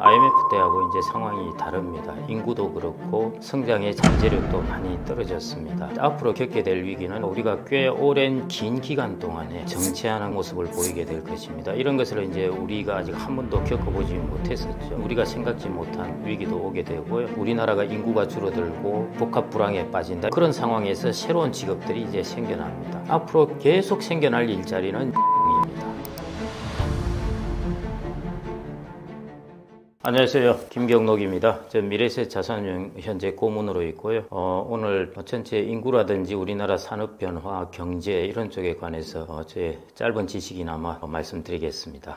IMF 때하고 이제 상황이 다릅니다. 인구도 그렇고 성장의 잠재력도 많이 떨어졌습니다. 앞으로 겪게 될 위기는 우리가 꽤 오랜 긴 기간 동안에 정체하는 모습을 보이게 될 것입니다. 이런 것을 이제 우리가 아직 한 번도 겪어보지 못했었죠. 우리가 생각지 못한 위기도 오게 되고요. 우리나라가 인구가 줄어들고 복합 불황에 빠진다. 그런 상황에서 새로운 직업들이 이제 생겨납니다. 앞으로 계속 생겨날 일자리는 입니다. 안녕하세요. 김경록입니다. 저 미래셋 자산운용 현재 고문으로 있고요. 오늘 전체 인구라든지 우리나라 산업 변화, 경제 이런 쪽에 관해서 제 짧은 지식이나마 말씀드리겠습니다.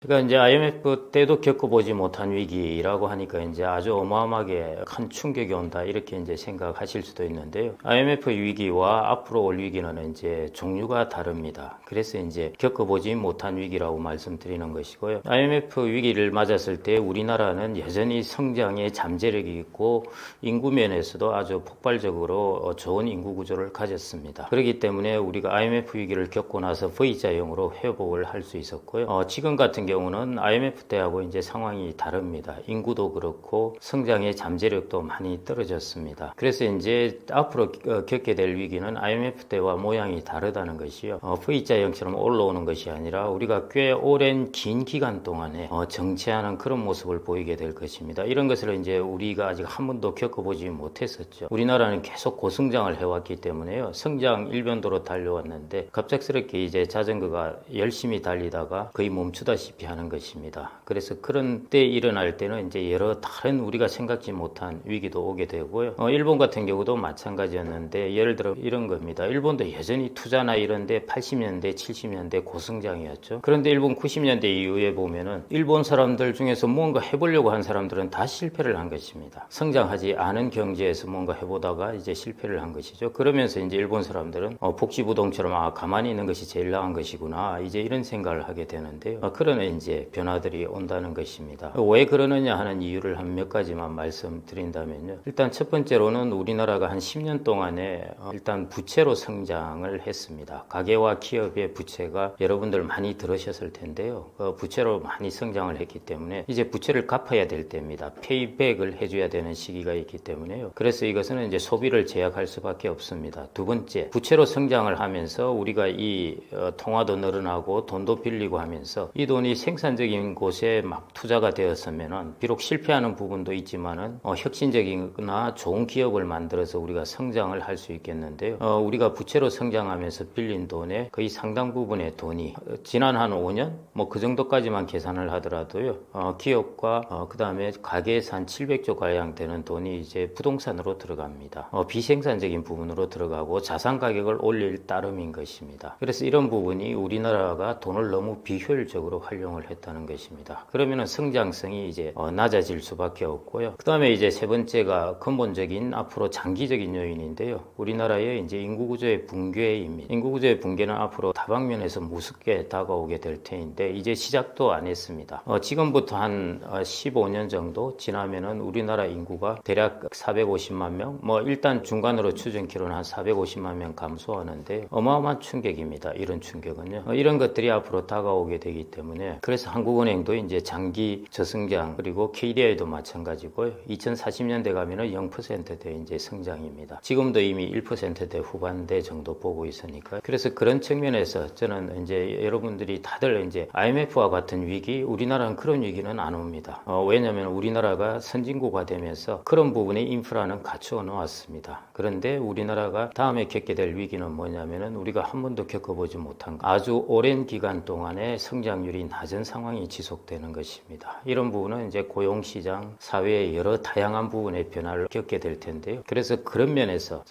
그러니까 이제 IMF 때도 겪어보지 못한 위기라고 하니까 이제 아주 어마어마하게 큰 충격이 온다 이렇게 이제 생각하실 수도 있는데요. IMF 위기와 앞으로 올 위기는 이제 종류가 다릅니다. 그래서 이제 겪어보지 못한 위기라고 말씀드리는 것이고요. IMF 위기를 맞았을 때 우리나라는 여전히 성장의 잠재력이 있고 인구 면에서도 아주 폭발적으로 좋은 인구 구조를 가졌습니다. 그렇기 때문에 우리가 IMF 위기를 겪고 나서 V자형으로 회복을 할 수 있었고요. 지금 같은 경우는 IMF 때하고 이제 상황이 다릅니다. 인구도 그렇고 성장의 잠재력도 많이 떨어졌습니다. 그래서 이제 앞으로 겪게 될 위기는 IMF 때와 모양이 다르다는 것이요. V자형처럼 올라오는 것이 아니라 우리가 꽤 오랜 긴 기간 동안에 정체하는 그런 모습을 보이게 될 것입니다. 이런 것을 이제 우리가 아직 한 번도 겪어보지 못했었죠. 우리나라는 계속 고성장을 해왔기 때문에요. 성장 일변도로 달려왔는데 갑작스럽게 이제 자전거가 열심히 달리다가 거의 멈추다시피 하는 것입니다. 그래서 그런 때 일어날 때는 이제 여러 다른 우리가 생각지 못한 위기도 오게 되고요. 일본 같은 경우도 마찬가지였는데 예를 들어 이런 겁니다. 일본도 여전히 투자나 이런 데 80년대, 70년대 고성장이었죠. 그런데 일본 90년대 이후에 보면은 일본 사람들 중에서 뭔가 해보려고 한 사람들은 다 실패를 한 것입니다. 성장하지 않은 경제에서 뭔가 해보다가 이제 실패를 한 것이죠. 그러면서 이제 일본 사람들은 복지부동처럼 가만히 있는 것이 제일 나은 것이구나 이제 이런 생각을 하게 되는데요. 그런 이제 변화들이 온다는 것입니다. 왜 그러느냐 하는 이유를 한 몇 가지만 말씀드린다면요. 일단 첫 번째로는 우리나라가 한 10년 동안에 일단 부채로 성장을 했습니다. 가계와 기업의 부채가 여러분들 많이 들으셨을 텐데요. 부채로 많이 성장을 했기 때문에 이제 부채를 갚아야 될 때입니다. 페이백을 해줘야 되는 시기가 있기 때문에요. 그래서 이것은 이제 소비를 제약할 수밖에 없습니다. 두 번째, 부채로 성장을 하면서 우리가 이 통화도 늘어나고 돈도 빌리고 하면서 이 돈이 생산적인 곳에 막 투자가 되었으면은 비록 실패하는 부분도 있지만은 혁신적이거나 좋은 기업을 만들어서 우리가 성장을 할 수 있겠는데요. 우리가 부채로 성장하면서 빌린 돈의 거의 상당 부분의 돈이 지난 한 5년 뭐 그 정도까지만 계산을 하더라도요. 기업과 그 다음에 가계에서 한 700조 가량 되는 돈이 이제 부동산으로 들어갑니다. 비생산적인 부분으로 들어가고 자산 가격을 올릴 따름인 것입니다. 그래서 이런 부분이 우리나라가 돈을 너무 비효율적으로 활용을 했다는 것입니다. 그러면은 성장성이 이제 낮아질 수밖에 없고요. 그 다음에 이제 세 번째가 근본적인 앞으로 장기적인 요인인데요. 우리나라의 이제 인구구조의 붕괴입니다. 인구구조의 붕괴는 앞으로 다방면에서 무섭게 다가오게 될 테인데 이제 시작도 안 했습니다. 지금부터 한 15년 정도 지나면은 우리나라 인구가 대략 450만 명, 뭐 일단 중간으로 추정키로는 한 450만 명 감소하는데 어마어마한 충격입니다. 이런 충격은요. 이런 것들이 앞으로 다가오게 되기 때문에 그래서 한국은행도 이제 장기 저성장 그리고 KDI도 마찬가지고요. 2040년대 가면은 0%대 이제 성장입니다. 지금도 이미 1%대 후반대 정도 보고 있으니까 그래서 그런 측면에서 저는 이제 여러분들이 다들 이제 IMF와 같은 위기 우리나라는 그런 위기는 안 옵니다. 왜냐하면 우리나라가 선진국화 되면서 그런 부분의 인프라는 갖추어 놓았습니다. 그런데 우리나라가 다음에 겪게 될 위기는 뭐냐면은 우리가 한 번도 겪어보지 못한 아주 오랜 기간 동안에 성장률이 낮은 상황이 지속되는 것입니다. 이런 부분은 이제 고용시장, 사회의 여러 다양한 부분의 변화를 겪게 될 텐데요. 그래서 그런 면에서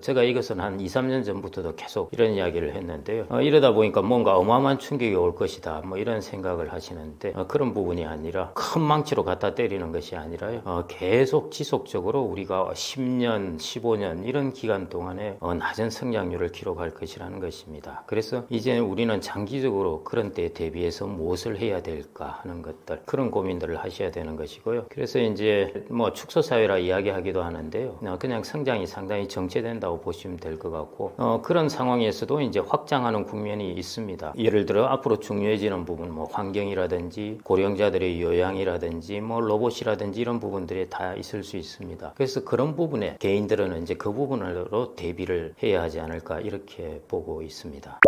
제가 이것은 한 2, 3년 전부터도 계속 이런 이야기를 했는데요. 이러다 보니까 뭔가 어마어마한 충격이 올 것이다. 뭐 이런 생각을 하시는데 그런 부분이 아니라 큰 망치로 갖다 때리는 것이 아니라요. 계속 지속적으로 우리가 10년, 15년 이런 기간 동안에 낮은 성장률을 기록할 것이라는 것입니다. 그래서 이제 우리는 장기적으로 그런 때에 대비해서 무엇을 해야 될까 하는 것들, 그런 고민들을 하셔야 되는 것이고요. 그래서 이제 뭐 축소 사회라 이야기하기도 하는데요. 그냥 성장이 상당히 정체된다고 보시면 될 것 같고, 그런 상황에서도 이제 확장하는 국면이 있습니다. 예를 들어 앞으로 중요해지는 부분, 뭐 환경이라든지 고령자들의 요양이라든지 뭐 로봇이라든지 이런 부분들이 다 있을 수 있습니다. 그래서 그런 부분에 개인들은 이제 그 부분으로 대비를 해야 하지 않을까 이렇게 보고 있습니다.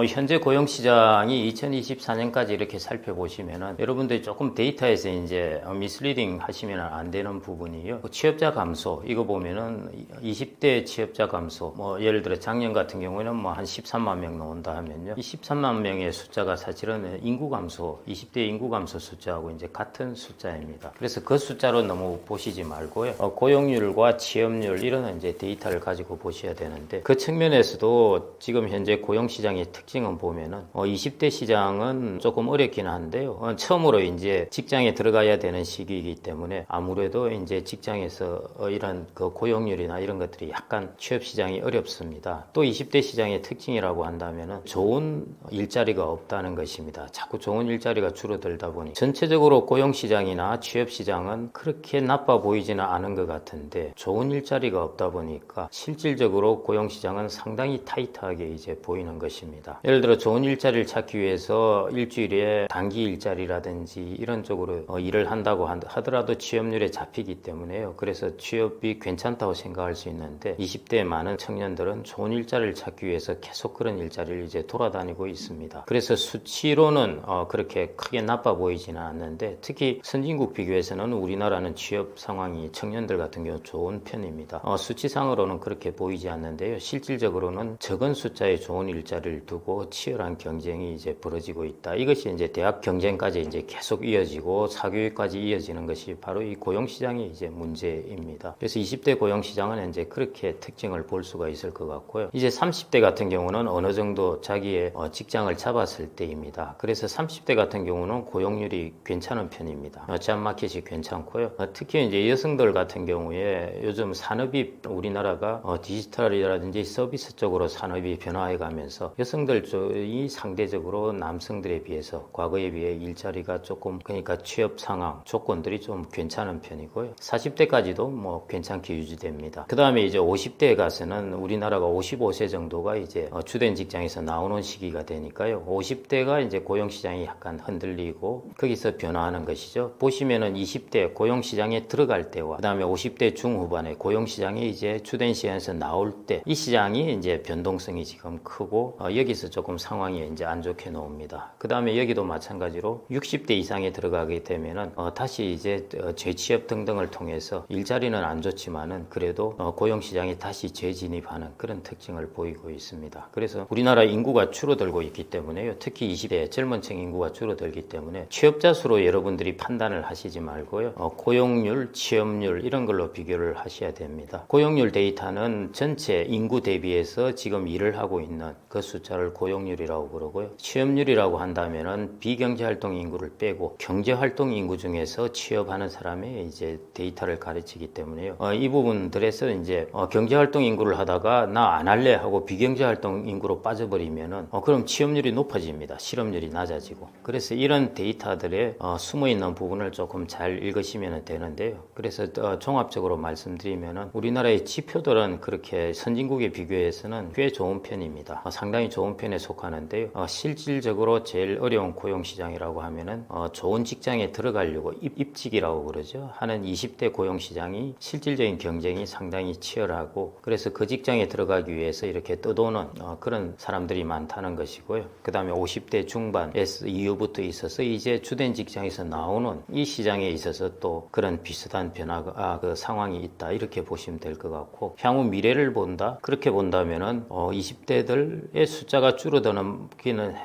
현재 고용시장이 2024년까지 이렇게 살펴보시면은 여러분들이 조금 데이터에서 이제 미스리딩 하시면 안 되는 부분이요. 취업자 감소, 이거 보면은 20대 취업자 감소, 뭐 예를 들어 작년 같은 경우에는 뭐 한 13만 명 나온다 하면요. 이 13만 명의 숫자가 사실은 인구 감소, 20대 인구 감소 숫자하고 이제 같은 숫자입니다. 그래서 그 숫자로 너무 보시지 말고요. 고용률과 취업률 이런 이제 데이터를 가지고 보셔야 되는데 그 측면에서도 지금 현재 고용시장의 특징은 보면은 20대 시장은 조금 어렵긴 한데요. 처음으로 이제 직장에 들어가야 되는 시기이기 때문에 아무래도 이제 직장에서 이런 그 고용률이나 이런 것들이 약간 취업 시장이 어렵습니다. 또 20대 시장의 특징이라고 한다면은 좋은 일자리가 없다는 것입니다. 자꾸 좋은 일자리가 줄어들다 보니 전체적으로 고용 시장이나 취업 시장은 그렇게 나빠 보이지는 않은 것 같은데 좋은 일자리가 없다 보니까 실질적으로 고용 시장은 상당히 타이트하게 이제 보이는 것입니다. 예를 들어 좋은 일자리를 찾기 위해서 일주일에 단기 일자리라든지 이런 쪽으로 일을 한다고 하더라도 취업률에 잡히기 때문에요. 그래서 취업이 괜찮다고 생각할 수 있는데 20대의 많은 청년들은 좋은 일자리를 찾기 위해서 계속 그런 일자리를 이제 돌아다니고 있습니다. 그래서 수치로는 그렇게 크게 나빠 보이지는 않는데 특히 선진국 비교해서는 우리나라는 취업 상황이 청년들 같은 경우 좋은 편입니다. 수치상으로는 그렇게 보이지 않는데요. 실질적으로는 적은 숫자의 좋은 일자리를 두고 치열한 경쟁이 이제 벌어지고 있다. 이것이 이제 대학 경쟁까지 이제 계속 이어지고 사교육까지 이어지는 것이 바로 이 고용시장의 이제 문제입니다. 그래서 20대 고용시장은 이제 그렇게 특징을 볼 수가 있을 것 같고요. 이제 30대 같은 경우는 어느 정도 자기의 직장을 잡았을 때입니다. 그래서 30대 같은 경우는 고용률이 괜찮은 편입니다. 잡마켓이 괜찮고요. 특히 이제 여성들 같은 경우에 요즘 산업이 우리나라가 디지털이라든지 서비스 쪽으로 산업이 변화해 가면서 여성들 쪽이 상대적으로 남성들에 비해서 과거에 비해 일자리가 조금 그러니까 취업 상황 조건들이 좀 괜찮은 편이고요. 40대까지도 뭐 괜찮게 유지됩니다. 그 다음에 이제 50대에 가서는 우리나라가 55세 정도가 이제 주된 직장에서 나오는 시기가 되니까요. 50대가 이제 고용시장이 약간 흔들리고 거기서 변화하는 것이죠. 보시면은 20대 고용시장에 들어갈 때와 그 다음에 50대 중후반에 고용시장에 이제 주된 시장에서 나올 때 이 시장이 이제 변동성이 지금 크고 여기서 조금 상황이 이제 안 좋게 나옵니다. 그 다음에 여기도 마찬가지로 60대 이상에 들어가게 되면은 다시 이제 재취업 등등을 통해서 일자리는 안 좋지만은 그래도 고용시장에 다시 재진입하는 그런 특징을 보이고 있습니다. 그래서 우리나라 인구가 줄어들고 있기 때문에요. 특히 20대 젊은 층 인구가 줄어들기 때문에 취업자 수로 여러분들이 판단을 하시지 말고요. 고용률, 취업률 이런 걸로 비교를 하셔야 됩니다. 고용률 데이터는 전체 인구 대비해서 지금 일을 하고 있는 그 숫자를 고용률이라고 그러고요. 취업률이라고 한다면은 비경제활동 인구를 빼고 경제활동 인구 중에서 취업하는 사람의 이제 데이터를 가르치기 때문에요. 이 부분들에서 이제 경제활동 인구를 하다가 나 안 할래 하고 비경제활동 인구로 빠져버리면은 그럼 취업률이 높아집니다. 실업률이 낮아지고. 그래서 이런 데이터들에 숨어 있는 부분을 조금 잘 읽으시면 되는데요. 그래서 종합적으로 말씀드리면은 우리나라의 지표들은 그렇게 선진국에 비교해서는 꽤 좋은 편입니다. 상당히 좋은 편에 속하는데요. 실질적으로 제일 어려운 고용시장이라고 하면은 좋은 직장에 들어가려고 입직이라고 그러죠. 하는 20대 고용시장이 실질적인 경쟁이 상당히 치열하고 그래서 그 직장에 들어가기 위해서 이렇게 떠도는 그런 사람들이 많다는 것이고요. 그 다음에 50대 중반 이후부터 있어서 이제 주된 직장에서 나오는 이 시장에 있어서 또 그런 비슷한 변화가 그 상황이 있다 이렇게 보시면 될 것 같고 향후 미래를 본다 그렇게 본다면은 20대들의 숫자가 줄어드는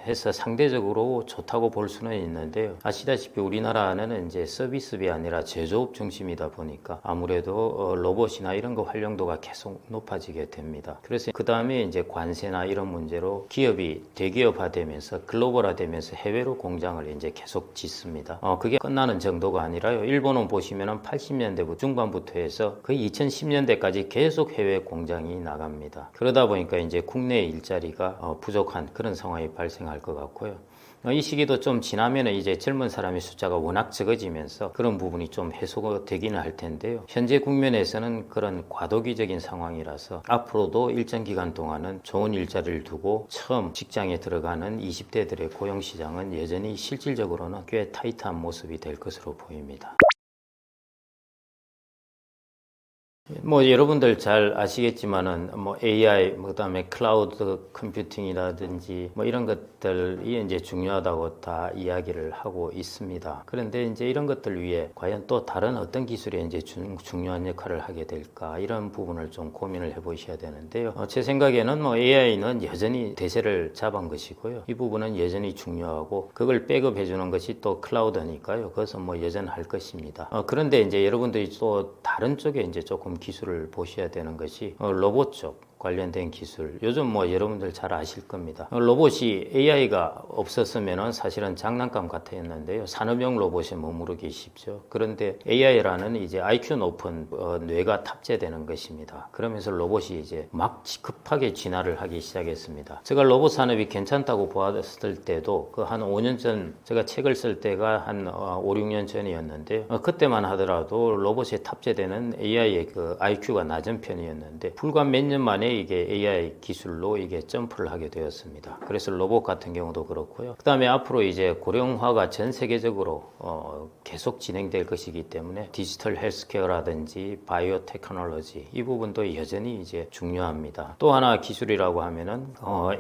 해서 상대적으로 좋다고 볼 수는 있는데요. 아시다시피 우리나라는 이제 서비스업이 아니라 제조업 중심이다 보니까 아무래도 로봇이나 이런 거 활용도가 계속 높아지게 됩니다. 그래서 그 다음에 이제 관세나 이런 문제로 기업이 대기업화되면서 글로벌화되면서 해외로 공장을 이제 계속 짓습니다. 그게 끝나는 정도가 아니라요. 일본은 보시면은 80년대 중반부터 해서 거의 2010년대까지 계속 해외 공장이 나갑니다. 그러다 보니까 이제 국내 일자리가 부족한 그런 상황이 발생할 것 같고요. 이 시기도 좀 지나면은 이제 젊은 사람의 숫자가 워낙 적어지면서 그런 부분이 좀 해소가 되기는 할 텐데요. 현재 국면에서는 그런 과도기적인 상황이라서 앞으로도 일정 기간 동안은 좋은 일자리를 두고 처음 직장에 들어가는 20대들의 고용시장은 여전히 실질적으로는 꽤 타이트한 모습이 될 것으로 보입니다. 뭐 여러분들 잘 아시겠지만은 뭐 AI 그다음에 클라우드 컴퓨팅이라든지 뭐 이런 것들이 이제 중요하다고 다 이야기를 하고 있습니다. 그런데 이제 이런 것들 위해 과연 또 다른 어떤 기술이 이제 중요한 역할을 하게 될까 이런 부분을 좀 고민을 해보셔야 되는데요. 제 생각에는 뭐 AI는 여전히 대세를 잡은 것이고요. 이 부분은 여전히 중요하고 그걸 백업해 주는 것이 또 클라우드니까요. 그것은 뭐 여전할 것입니다. 그런데 이제 여러분들이 또 다른 쪽에 이제 조금 기술을 보셔야 되는 것이 로봇 쪽 관련된 기술. 요즘 뭐 여러분들 잘 아실 겁니다. 로봇이 AI가 없었으면은 사실은 장난감 같았는데요. 산업용 로봇에 머무르기 쉽죠. 그런데 AI라는 이제 IQ 높은 뇌가 탑재되는 것입니다. 그러면서 로봇이 이제 막 급하게 진화를 하기 시작했습니다. 제가 로봇 산업이 괜찮다고 보았을 때도 그 한 5년 전 제가 책을 쓸 때가 한 5, 6년 전이었는데요. 그때만 하더라도 로봇에 탑재되는 AI의 그 IQ가 낮은 편이었는데 불과 몇 년 만에 이게 AI 기술로 이게 점프를 하게 되었습니다. 그래서 로봇 같은 경우도 그렇고요. 그 다음에 앞으로 이제 고령화가 전 세계적으로 계속 진행될 것이기 때문에 디지털 헬스케어라든지 바이오 테크놀로지 이 부분도 여전히 이제 중요합니다. 또 하나 기술이라고 하면은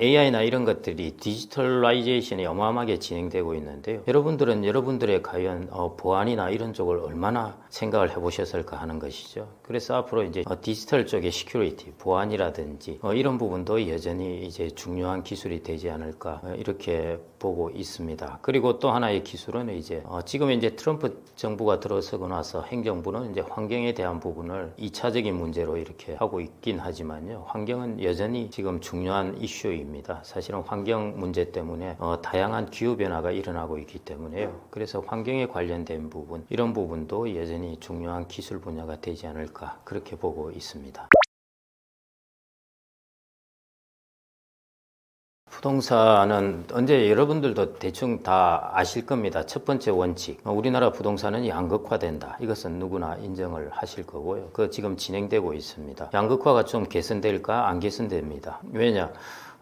AI나 이런 것들이 디지털라이제이션이 어마어마하게 진행되고 있는데요. 여러분들은 여러분들의 과연 보안이나 이런 쪽을 얼마나 생각을 해보셨을까 하는 것이죠. 그래서 앞으로 이제 디지털 쪽의 시큐리티, 보안이라든지 이런 부분도 여전히 이제 중요한 기술이 되지 않을까 이렇게 보고 있습니다. 그리고 또 하나의 기술은 이제 지금 이제 트럼프 정부가 들어서고 나서 행정부는 이제 환경에 대한 부분을 2차적인 문제로 이렇게 하고 있긴 하지만요. 환경은 여전히 지금 중요한 이슈입니다. 사실은 환경 문제 때문에 다양한 기후 변화가 일어나고 있기 때문에요. 그래서 환경에 관련된 부분 이런 부분도 여전히 중요한 기술 분야가 되지 않을까 그렇게 보고 있습니다. 부동산은 언제 여러분들도 대충 다 아실 겁니다. 첫 번째 원칙, 우리나라 부동산은 양극화된다. 이것은 누구나 인정을 하실 거고요. 그 지금 진행되고 있습니다. 양극화가 좀 개선될까? 안 개선됩니다. 왜냐?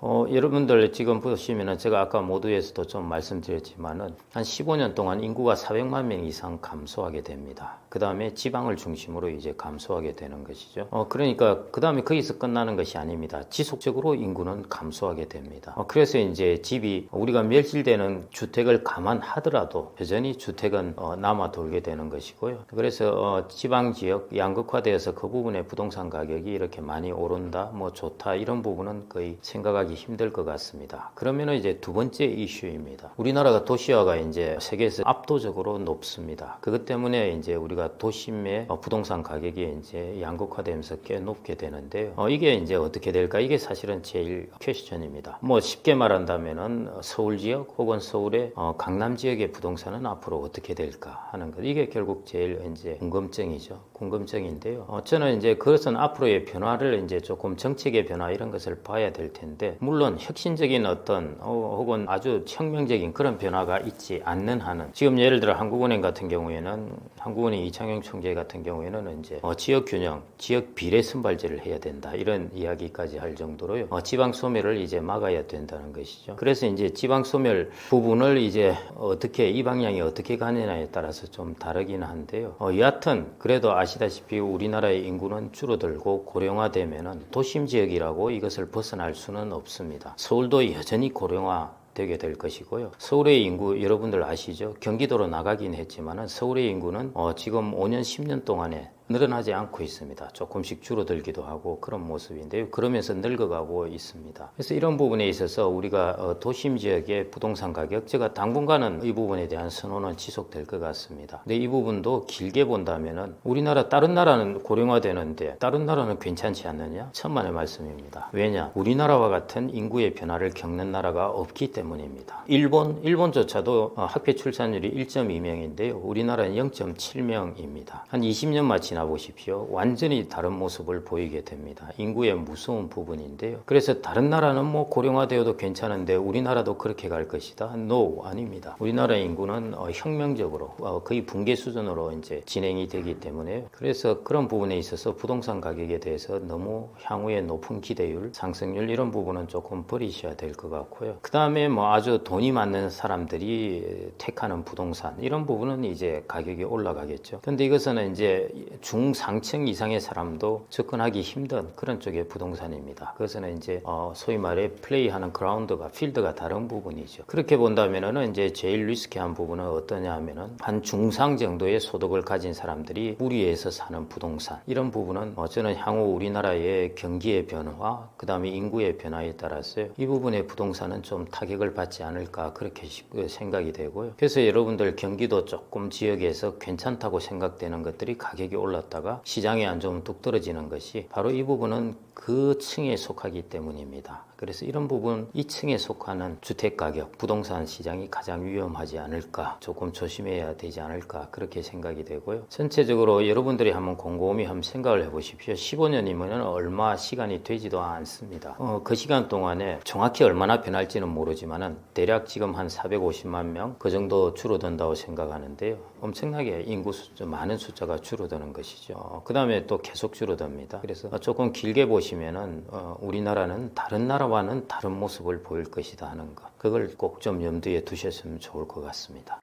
여러분들 지금 보시면은 제가 아까 모두에서도 좀 말씀드렸지만은 한 15년 동안 인구가 400만 명 이상 감소하게 됩니다. 그 다음에 지방을 중심으로 이제 감소하게 되는 것이죠. 그러니까 그 다음에 거기서 끝나는 것이 아닙니다. 지속적으로 인구는 감소하게 됩니다. 그래서 이제 집이 우리가 멸실되는 주택을 감안하더라도 여전히 주택은 남아 돌게 되는 것이고요. 그래서 지방 지역 양극화되어서 그 부분에 부동산 가격이 이렇게 많이 오른다, 뭐 좋다 이런 부분은 거의 생각하기 힘들 것 같습니다. 그러면은 이제 두 번째 이슈입니다. 우리나라가 도시화가 이제 세계에서 압도적으로 높습니다. 그것 때문에 이제 우리가 도심의 부동산 가격이 이제 양극화되면서 꽤 높게 되는데요. 이게 이제 어떻게 될까? 이게 사실은 제일 퀘스천입니다. 뭐 쉽게 말한다면은 서울 지역 혹은 서울의 강남 지역의 부동산은 앞으로 어떻게 될까 하는 것. 이게 결국 제일 이제 궁금증이죠. 궁금증인데요. 저는 이제 그것은 앞으로의 변화를 이제 조금 정책의 변화 이런 것을 봐야 될 텐데 물론 혁신적인 어떤 혹은 아주 혁명적인 그런 변화가 있지 않는 한은 지금 예를 들어 한국은행 같은 경우에는 한국은행 이창용 총재 같은 경우에는 이제 지역 균형, 지역 비례 선발제를 해야 된다 이런 이야기까지 할 정도로요. 지방 소멸을 이제 막아야 된다는 것이죠. 그래서 이제 지방 소멸 부분을 이제 어떻게 이 방향이 어떻게 가느냐에 따라서 좀 다르긴 한데요. 여하튼 그래도 아시다시피 우리나라의 인구는 줄어들고 고령화되면은 도심 지역이라고 이것을 벗어날 수는 없습니다. 서울도 여전히 고령화 되게 될 것이고요. 서울의 인구 여러분들 아시죠? 경기도로 나가긴 했지만은 서울의 인구는 지금 5년 10년 동안에 늘어나지 않고 있습니다. 조금씩 줄어들기도 하고 그런 모습인데요. 그러면서 늙어가고 있습니다. 그래서 이런 부분에 있어서 우리가 도심 지역의 부동산 가격, 제가 당분간은 이 부분에 대한 선호는 지속될 것 같습니다. 근데 이 부분도 길게 본다면은 우리나라 다른 나라는 고령화되는데 다른 나라는 괜찮지 않느냐? 천만의 말씀입니다. 왜냐? 우리나라와 같은 인구의 변화를 겪는 나라가 없기 때문입니다. 일본조차도 학회 출산율이 1.2명인데요. 우리나라는 0.7명입니다. 한 20년만 지나면 지나보십시오. 완전히 다른 모습을 보이게 됩니다. 인구의 무서운 부분인데요. 그래서 다른 나라는 뭐 고령화되어도 괜찮은데 우리나라도 그렇게 갈 것이다? No, 아닙니다. 우리나라 인구는 혁명적으로 거의 붕괴 수준으로 이제 진행이 되기 때문에 그래서 그런 부분에 있어서 부동산 가격에 대해서 너무 향후에 높은 기대율, 상승률 이런 부분은 조금 버리셔야 될 것 같고요. 그 다음에 뭐 아주 돈이 많은 사람들이 택하는 부동산 이런 부분은 이제 가격이 올라가겠죠. 근데 이것은 이제 중상층 이상의 사람도 접근하기 힘든 그런 쪽의 부동산입니다. 그것은 이제 소위 말해 플레이하는 그라운드가 필드가 다른 부분이죠. 그렇게 본다면은 이제 제일 리스키한 부분은 어떠냐 하면은 한 중상 정도의 소득을 가진 사람들이 무리해서 사는 부동산 이런 부분은 저는 향후 우리나라의 경기의 변화 그 다음에 인구의 변화에 따라서 이 부분의 부동산은 좀 타격을 받지 않을까 그렇게 생각이 되고요. 그래서 여러분들 경기도 조금 지역에서 괜찮다고 생각되는 것들이 가격이 올랐다가 시장이 안 좋으면 뚝 떨어지는 것이 바로 이 부분은 그 층에 속하기 때문입니다. 그래서 이런 부분 이 층에 속하는 주택가격, 부동산 시장이 가장 위험하지 않을까 조금 조심해야 되지 않을까 그렇게 생각이 되고요. 전체적으로 여러분들이 한번 곰곰이 한번 생각을 해보십시오. 15년이면 얼마 시간이 되지도 않습니다. 그 시간 동안에 정확히 얼마나 변할지는 모르지만은 대략 지금 한 450만 명 그 정도 줄어든다고 생각하는데요. 엄청나게 인구 숫자 많은 숫자가 줄어드는 것이죠. 그 다음에 또 계속 줄어듭니다. 그래서 조금 길게 보시면은 우리나라는 다른 나라와는 다른 모습을 보일 것이다 하는 것. 그걸 꼭 좀 염두에 두셨으면 좋을 것 같습니다.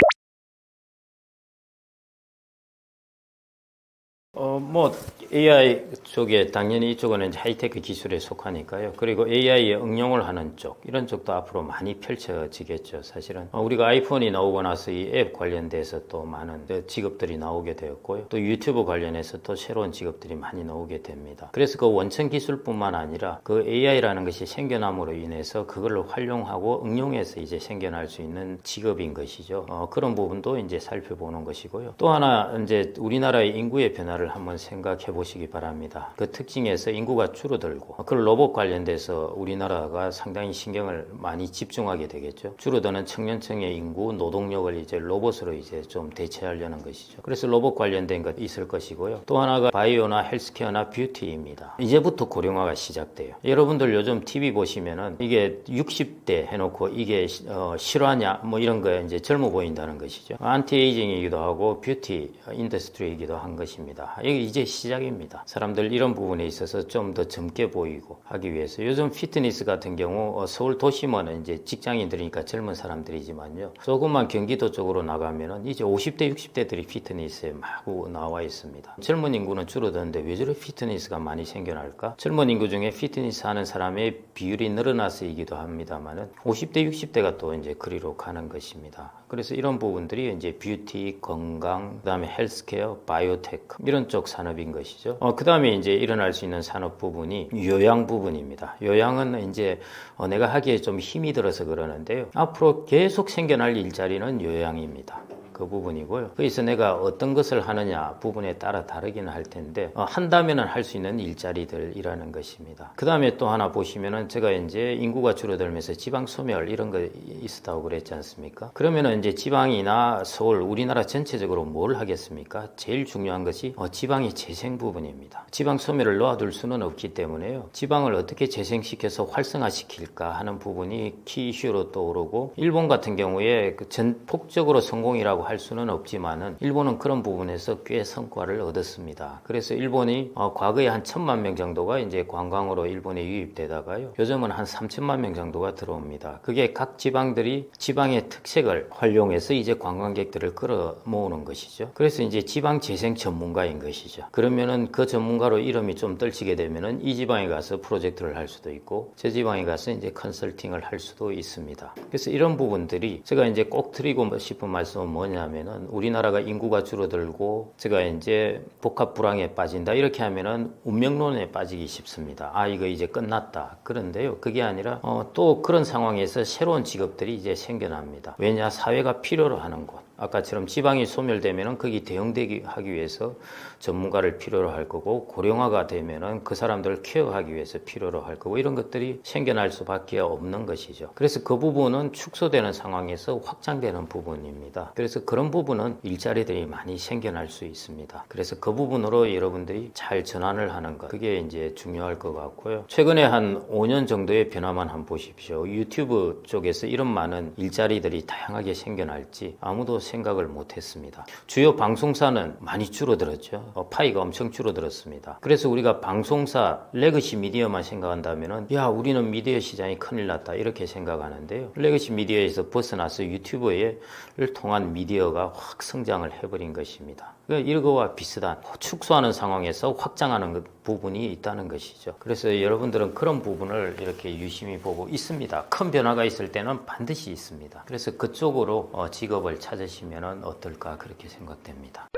뭐 AI 쪽에 당연히 이쪽은 이제 하이테크 기술에 속하니까요. 그리고 AI의 응용을 하는 쪽 이런 쪽도 앞으로 많이 펼쳐지겠죠. 사실은 우리가 아이폰이 나오고 나서 이 앱 관련돼서 또 많은 직업들이 나오게 되었고요. 또 유튜브 관련해서 또 새로운 직업들이 많이 나오게 됩니다. 그래서 그 원천 기술뿐만 아니라 그 AI라는 것이 생겨남으로 인해서 그걸 활용하고 응용해서 이제 생겨날 수 있는 직업인 것이죠. 그런 부분도 이제 살펴보는 것이고요. 또 하나 이제 우리나라의 인구의 변화를 한번 생각해 보시기 바랍니다. 그 특징에서 인구가 줄어들고 그 로봇 관련돼서 우리나라가 상당히 신경을 많이 집중하게 되겠죠. 줄어드는 청년층의 인구, 노동력을 이제 로봇으로 이제 좀 대체하려는 것이죠. 그래서 로봇 관련된 것 있을 것이고요. 또 하나가 바이오나 헬스케어나 뷰티입니다. 이제부터 고령화가 시작돼요. 여러분들 요즘 TV 보시면은 이게 60대 해놓고 이게 실화냐 뭐 이런 거에 이제 젊어 보인다는 것이죠. 안티에이징이기도 하고 뷰티 인더스트리이기도 한 것입니다. 이게 이제 시작입니다. 사람들 이런 부분에 있어서 좀 더 젊게 보이고 하기 위해서 요즘 피트니스 같은 경우 서울 도심은 이제 직장인들이니까 젊은 사람들이지만요. 조금만 경기도 쪽으로 나가면은 이제 50대 60대들이 피트니스에 마구 나와 있습니다. 젊은 인구는 줄어드는데 왜 저렇게 피트니스가 많이 생겨날까? 젊은 인구 중에 피트니스 하는 사람의 비율이 늘어나서이기도 합니다만은 50대 60대가 또 이제 그리로 가는 것입니다. 그래서 이런 부분들이 이제 뷰티, 건강, 그다음에 헬스케어, 바이오테크 이런 쪽 산업인 것이죠. 그다음에 이제 일어날 수 있는 산업 부분이 요양 부분입니다. 요양은 이제 내가 하기에 좀 힘이 들어서 그러는데요. 앞으로 계속 생겨날 일자리는 요양입니다. 그 부분이고요. 그래서 내가 어떤 것을 하느냐 부분에 따라 다르기는 할 텐데 한다면은 할 수 있는 일자리들이라는 것입니다. 그 다음에 또 하나 보시면은 제가 이제 인구가 줄어들면서 지방 소멸 이런 거 있었다고 그랬지 않습니까? 그러면은 이제 지방이나 서울 우리나라 전체적으로 뭘 하겠습니까? 제일 중요한 것이 지방의 재생 부분입니다. 지방 소멸을 놓아둘 수는 없기 때문에요. 지방을 어떻게 재생시켜서 활성화시킬까 하는 부분이 키 이슈로 떠오르고 일본 같은 경우에 전폭적으로 성공이라고 할 수는 없지만은 일본은 그런 부분에서 꽤 성과를 얻었습니다. 그래서 일본이 과거에 한 1,000만 명 정도가 이제 관광으로 일본에 유입되다가요. 요즘은 한 3,000만 명 정도가 들어옵니다. 그게 각 지방들이 지방의 특색을 활용해서 이제 관광객들을 끌어 모으는 것이죠. 그래서 이제 지방 재생 전문가인 것이죠. 그러면은 그 전문가로 이름이 좀 떨치게 되면은 이 지방에 가서 프로젝트를 할 수도 있고 저 지방에 가서 이제 컨설팅을 할 수도 있습니다. 그래서 이런 부분들이 제가 이제 꼭 드리고 싶은 말씀은 뭐냐면은 우리나라가 인구가 줄어들고 제가 이제 복합 불황에 빠진다 이렇게 하면은 운명론에 빠지기 쉽습니다. 이거 이제 끝났다. 그런데요. 그게 아니라 또 그런 상황에서 새로운 직업들이 이제 생겨납니다. 왜냐? 사회가 필요로 하는 곳. 아까처럼 지방이 소멸되면은 거기 대응되기 하기 위해서 전문가를 필요로 할 거고, 고령화가 되면은 그 사람들을 케어하기 위해서 필요로 할 거고, 이런 것들이 생겨날 수밖에 없는 것이죠. 그래서 그 부분은 축소되는 상황에서 확장되는 부분입니다. 그래서 그런 부분은 일자리들이 많이 생겨날 수 있습니다. 그래서 그 부분으로 여러분들이 잘 전환을 하는 것, 그게 이제 중요할 것 같고요. 최근에 한 5년 정도의 변화만 한번 보십시오. 유튜브 쪽에서 이런 많은 일자리들이 다양하게 생겨날지 아무도 생각을 못했습니다. 주요 방송사는 많이 줄어들었죠. 파이가 엄청 줄어들었습니다. 그래서 우리가 방송사 레거시 미디어만 생각한다면은, 야, 우리는 미디어 시장이 큰일 났다, 이렇게 생각하는데요. 레거시 미디어에서 벗어나서 유튜브를 통한 미디어가 확 성장을 해버린 것입니다. 이거와 비슷한 축소하는 상황에서 확장하는 부분이 있다는 것이죠. 그래서 여러분들은 그런 부분을 이렇게 유심히 보고 있습니다. 큰 변화가 있을 때는 반드시 있습니다. 그래서 그쪽으로 직업을 찾으시면 어떨까, 그렇게 생각됩니다.